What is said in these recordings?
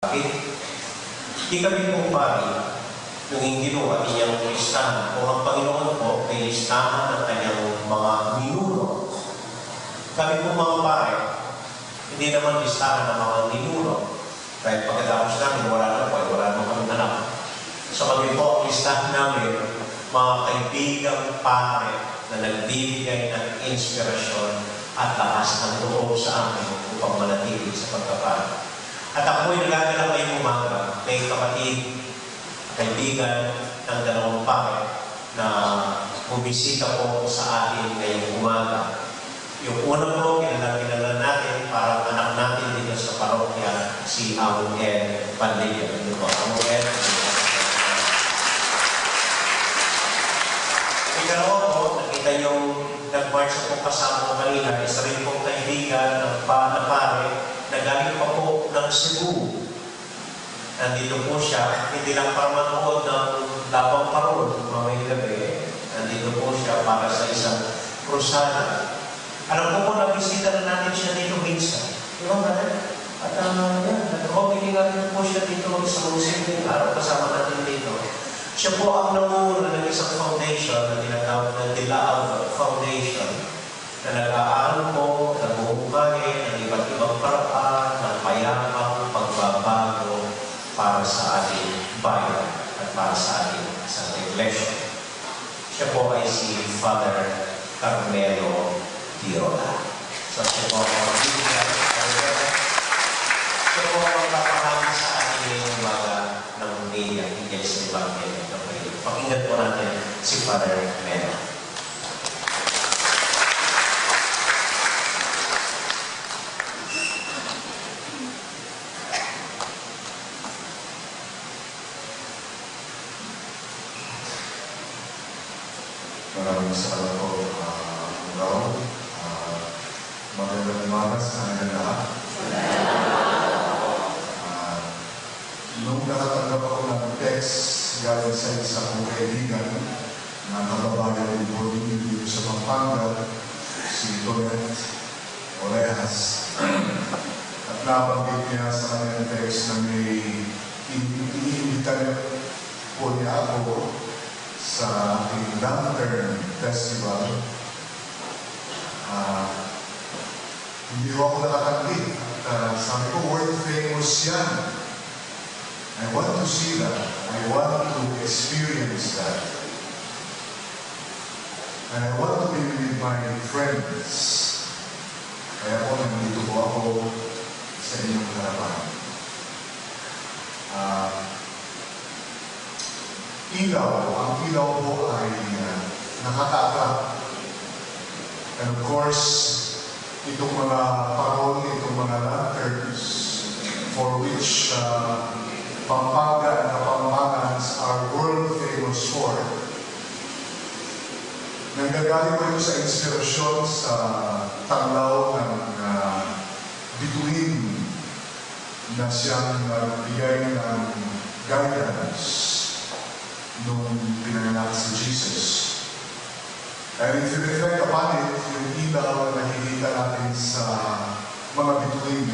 Hindi kami pumapari ng ginawa inyang listahan. Kung ang Panginoon po may listahan ng kanyang mga minuno, kami pumapari, hindi naman listahan ng mga minuno. Kahit pagkatapos namin, wala na po, wala naman kami anak. So kami po, ang listahan namin, mga kaibigang pare na nagbibigay ng inspirasyon at lakas ng loob sa amin upang manatili sa pagkapari. At ako'y nagagala ngayong umaga, may kapatid, kaibigan ng dalawang pare na bumisita po sa atin ngayong umaga. Yung una po, kilala natin, parang anak natin dito sa parokya, si Among Ed Pandilla. Ano po, Among Ed? Ikalawa po, nakita yung nag-march po kasama ko kanina, isa rin pong kaibigan ng pare, na galing pa po ng Cebu. Nandito po siya, hindi lang para manood ng labang parol, mamayang gabi. Nandito po siya para sa isang krusada. Alam ko nabisita na natin siya dito minsan. Di ba, brother? At nag-hobby nga po siya dito sa musim araw kasama natin dito. Siya po ang namuna ng isang foundation na tinatawag na Dilaab Foundation na nag-aaral po, nagbubuhay ng iba't ibang paraan ng mayamang pagbabago para sa ating bayan at para sa ating isang iglesia. Siya po ay si Father Carmelo Tirola. So siya po ang siya po ang papahagi sa ating ngayong umaga ng media hingga sa Evangelyo. Pakinggan po natin si Father Melo. Maraming salamat po, Raul. Magandang umaga sa kanilang lahat. Nung nakatanggap ako ng text galing sa isang kaibigan na kababayan din po dito sa Pampanga, si Tonet Olejas. At nabanggit niya sa kanyang text na may iniimbitan po niya ako sa ating Lantern Festival. Hindi ako nakatanggi. Sabi ko, world famous yan. I want to see that. I want to experience that. And I want to be with my friends. Kaya po, nandito po ako sa inyong harapan. Ang ilaw po ay nakataka. And of course, itong mga parol, itong mga lanterns for which Pampanga and Kapampangas are world famous for. Nanggagaling ko ito sa inspirasyon sa tanglaw ng bituin na siyang nagbigay ng guidance nung pinanganak si Jesus. And if you reflect upon it, yung ilaw na nakikita natin sa mga bituin,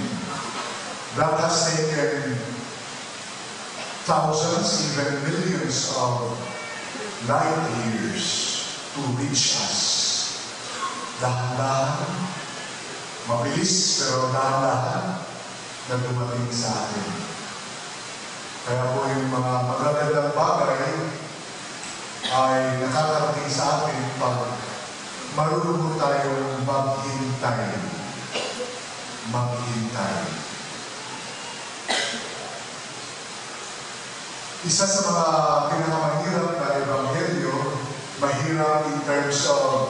that has taken thousands, even millions of light years to reach us. Dahan-dahan, mabilis pero dahan-dahan na dumating sa atin. Kaya po yung mga magagandang bagay ay nakakarating sa atin pag marunong tayong maghintay. Maghintay. Isa sa mga pinakamahirap na ebanghelyo, mahirap in terms of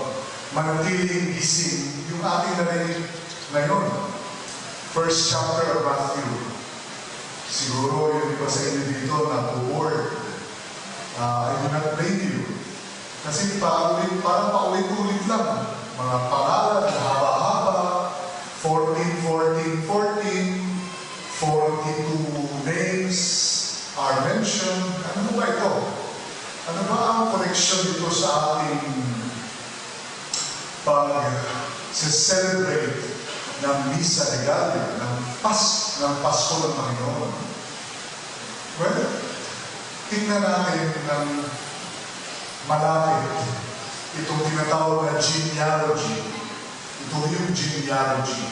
manatiling gising, yung ating narinig ngayon. First chapter of Matthew. Siguro yung iba sa inyo dito na bored. I do not blame you. Kasi parang paulit-ulit lang. Mga pangalan, haba-haba, 14, 42 names are mentioned. Ano ba ito? Ano ba ang connection dito sa ating pag-celebrate ng Misa Regalia, ng Pasko ng Panginoon? tingnan natin ng malapit itong tinatawag na genealogy. Ito yung genealogy.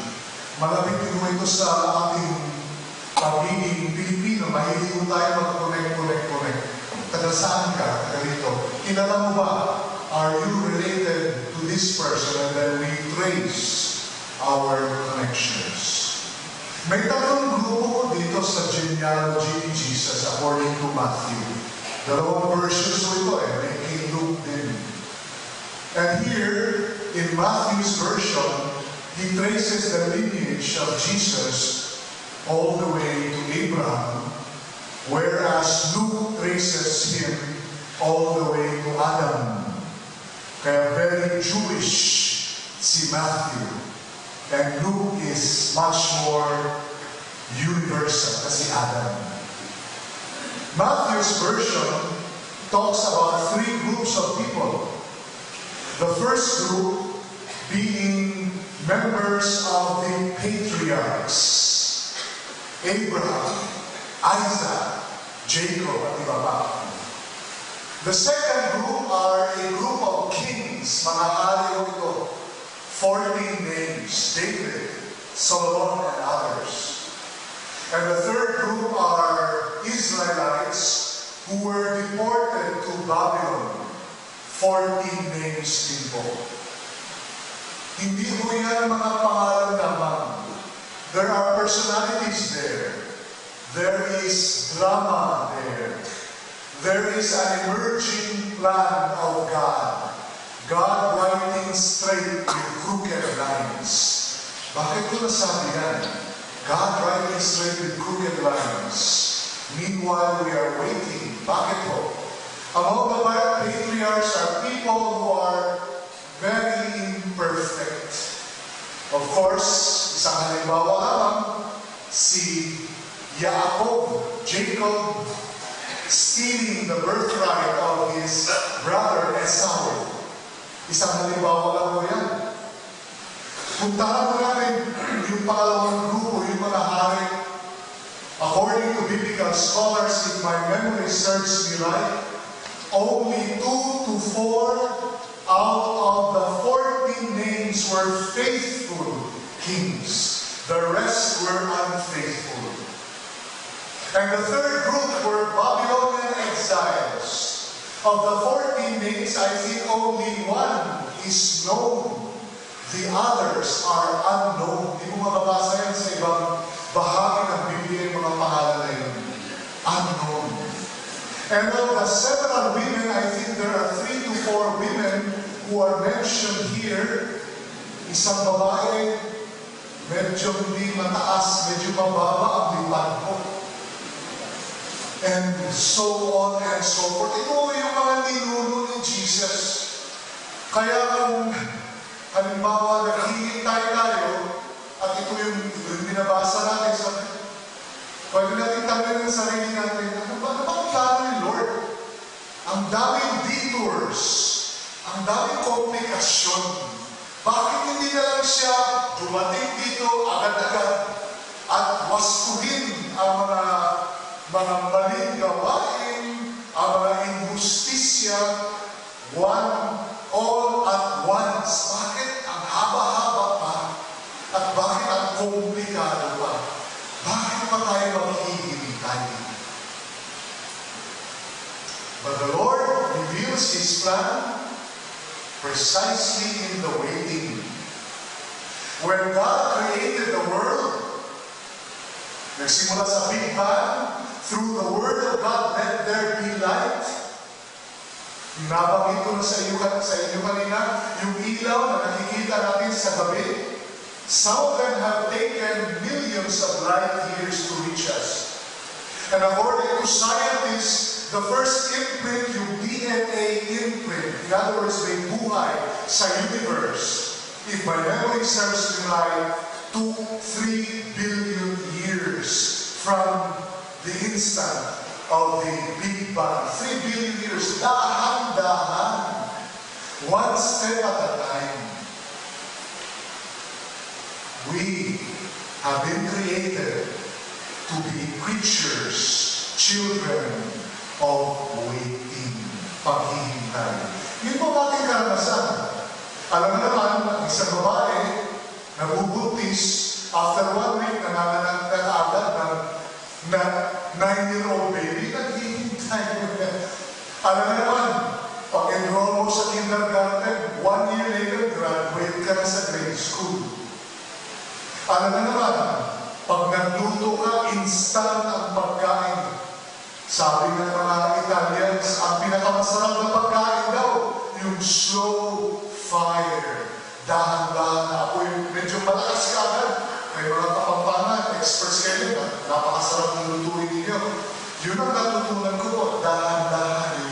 Malapit din ito sa ating pagiging Pilipino. Mahilig tayo mag-connect. Taga saan ka? Taga dito. Kilala mo ba? Are you related to this person? And then we trace our connections. May tatlong grupo dito sa genealogy ni Jesus according to Matthew. Dalawang versions ko ito may kay Luke din. And here, in Matthew's version, he traces the lineage of Jesus all the way to Abraham, whereas Luke traces him all the way to Adam. Kaya very Jewish si Matthew. And Luke is much more universal kasi Adam. Matthew's version talks about three groups of people. The first group being members of the patriarchs. Abraham, Isaac, Jacob, at iba pa. The second group are a group of kings, mga hari ito. 14 names, David, Solomon, and others. And the third group are Israelites who were deported to Babylon. 14 names din po. Hindi po yan mga pangalan lamang. There are personalities there. There is drama there. There is an emerging plan of God. God writing straight with crooked lines. Bakit ko nasabi yan? God writing straight with crooked lines. Meanwhile, we are waiting. Bakit po? Among the patriarchs are people who are very imperfect. Of course, isang halimbawa lamang, si Jacob, stealing the birthright of his brother Esau. Isang halimbawa lang po yan. Puntahan mo natin yung pangalawang grupo, yung mga hari. According to biblical scholars, if my memory serves me right, only 2 to 4 out of the 14 names were faithful kings. The rest were unfaithful. And the third group were Babylonian exiles. Of the 14 names, I think only one is known. The others are unknown. Hindi mo mababasa yan sa ibang bahagi ng Biblia yung mga pangalan na yun. Unknown. And of the several women, I think there are 3 to 4 women who are mentioned here. Isang babae, medyo hindi mataas, medyo mababa ang lipan ko. And so on and so forth. Ito yung mga ninuno ni Jesus. Kaya kung halimbawa naghihintay tayo, at ito yung binabasa natin sa pwede natin tanongin ng sarili natin, ano ba ang plano ni Lord? Ang daming detours, ang daming komplikasyon. Bakit hindi na lang siya dumating dito agad-agad at wastuhin ang mga maling gawain, ang mga injustisya, all at once. Bakit ang haba-haba pa? At bakit ang komplikado pa? Bakit pa tayo maghihintay? But the Lord reveals His plan precisely in the waiting. When God created the world, nagsimula sa Big Bang, through the Word of God, let there be light. Nabanggit ko na sa inyo kanina, yung ilaw na nakikita natin sa gabi. Some of them have taken millions of light years to reach us. And according to scientists, the first imprint, yung DNA imprint, in other words, may buhay sa universe, if my memory serves me right, 2-3 billion years from the instant of the Big Bang. 3 billion years, dahan-dahan, one step at a time. We have been created to be creatures, children of waiting. Paghihintay. Yun po ang ating karanasan. Alam na naman, ang isang babae, nabubuntis, after 1 week, nanganganak na kaagad na 9-year-old baby, naghihintay. Alam na naman, pag-enroll mo sa kindergarten, 1 year later, graduate ka na sa grade school. Alam na naman, pag nagluto ka, instant ang pagkain. Sabi ng mga Italians, ang pinakamasarap na pagkain daw, yung slow fire. Dahan-dahan na ako yung medyo malakas ka agad. May mga kapampangan, experts kayo, napakasarap ng lutuin ninyo. Yun ang natutunan ko po, dahan-dahan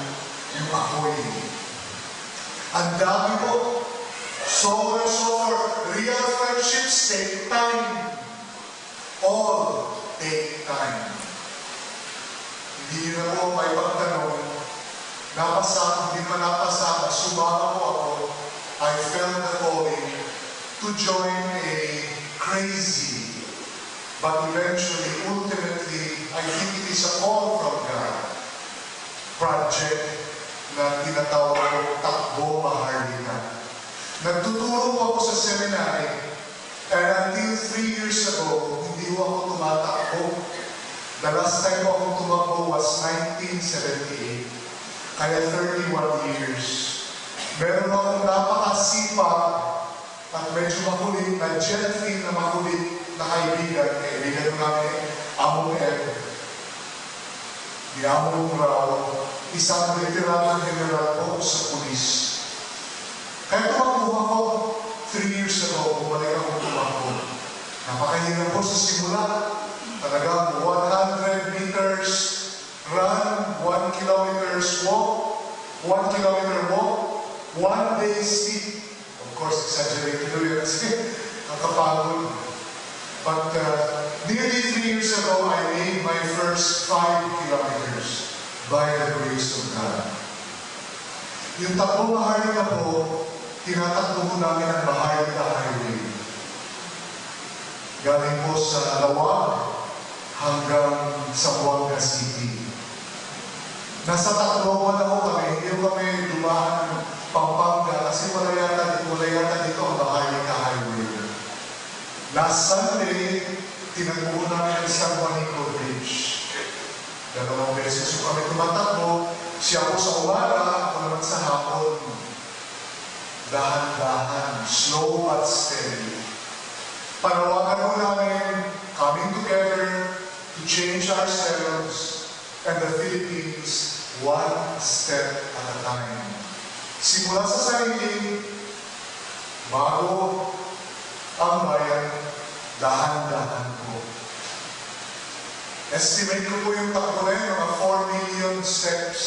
yung apoy. Ang dami po, sober, real friendships take time. All take time. Hindi na po may pagtanong, napasa, hindi man napasa, sumama po ako, I felt the calling to join a crazy, but eventually, ultimately, I think it is a call from God, project na tinatawag ko Takbo Maharlika. Nagtuturo po ako sa seminary, and until 3 years ago, hindi po ako tumatakbo. The last time po akong tumakbo was 1978, kaya 31 years. Meron akong napakasipag at medyo makulit, na jet-free na makulit na kaibigan namin, Among Ed. Di Among Raw, isang veteran general po sa pulis. Kaya tumakbo ako 3 years ago, bumalik akong tumakbo. Napakahirap po sa simula. Talagang 100 meters run, 1 kilometers walk, 1 kilometer walk, 1 day sleep. Of course, exaggerated ko yun kasi nakapagod. But nearly 3 years ago, I made my first 5 kilometers by the grace of God. Yung Takbo Maharlika po, tinatakbo po namin ang Maharlika Highway. Galing po sa Lawag hanggang sa Buanga City. Nasa Tacloban ako kami, hindi kami dumaan ng Pampanga kasi wala yata dito ang Maharlika Highway. Last Sunday, tinagpo namin ang San Juanico Bridge. 2 beses so kami tumatakbo, siya po sa umaga, ako naman sa hapon. Dahan-dahan, slow but steady. Panawagan mo namin, coming together to change ourselves and the Philippines one step at a time. Simula sa sarili, bago ang bayan, dahan-dahan po. Estimate ko po yung takbo na yun, mga 4 million steps.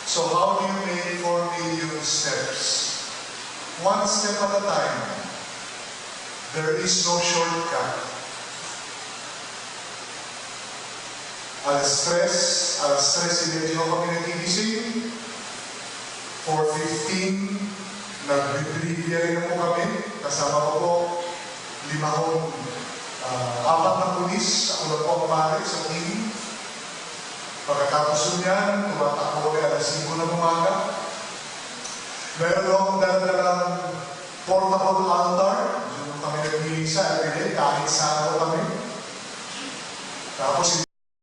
So how do you make 4 million steps? One step at a time. There is no shortcut. Alas 3:30 kami nagigising. 4:15, nag-trivia rin po kami. Kasama ko po 4 na pulis. Ako na po ang pare sa team. Pagkatapos niyan, tumatakbo kami alas 5 ng umaga. Meron akong dalalang portable altar. Doon kami nag-meeting sa everyday, kahit saan kami. Tapos